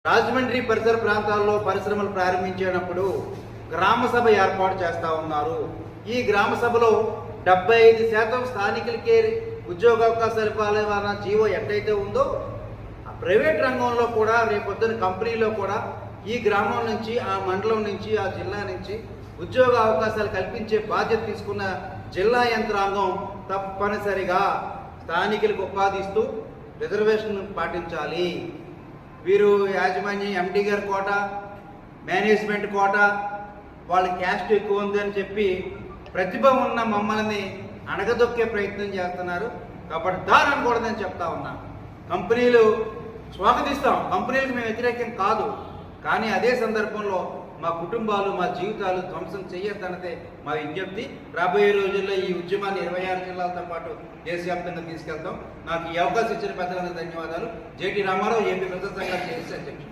రాజమండ్రి పరిసర ప్రాంతాల్లో పరిశ్రమలు ప్రారంభించేటప్పుడు గ్రామ సభ ఏర్పాటు చేస్తూ ఉన్నారు. ఈ గ్రామ సభలో 75% స్థానికులకే ఉద్యోగావకాశాలు ఇవ్వాలన్న జీవో ఎట్టయితే ఉందో ప్రైవేట్ రంగంలో కూడా రేపొద్దున కంపెనీలో కూడా ఈ గ్రామం నుంచి, ఆ మండలం నుంచి, ఆ జిల్లా నుంచి ఉద్యోగ అవకాశాలు కల్పించే బాధ్యత తీసుకున్న జిల్లా యంత్రాంగం తప్పనిసరిగా స్థానికులకు ఉపాధి ఇస్తూ రిజర్వేషన్ పాటించాలి. వీరు యాజమాన్యం ఎండి గారి కోట, మేనేజ్మెంట్ కోట, వాళ్ళ క్యాస్ట్ ఎక్కువ ఉందని చెప్పి ప్రతిభ ఉన్న మమ్మల్ని అణగదొక్కే ప్రయత్నం చేస్తున్నారు. కాబట్టి దాని అనకూడదని చెప్తా ఉన్నా. కంపెనీలు స్వాగతిస్తాం, కంపెనీలకు మేము వ్యతిరేకం కాదు. కానీ అదే సందర్భంలో మా కుటుంబాలు, మా జీవితాలు ధ్వంసం చేయొద్దన్నదే మా విజ్ఞప్తి. రాబోయే రోజుల్లో ఈ ఉద్యమాన్ని 26 జిల్లాలతో పాటు దేశవ్యాప్తంగా తీసుకెళ్తాం. నాకు ఈ అవకాశం ఇచ్చిన పెద్దలందరికీ ధన్యవాదాలు. జేటీ రామారావు, ఏపీ ప్రజా సంఘాల చేసి అధ్యక్షుడు.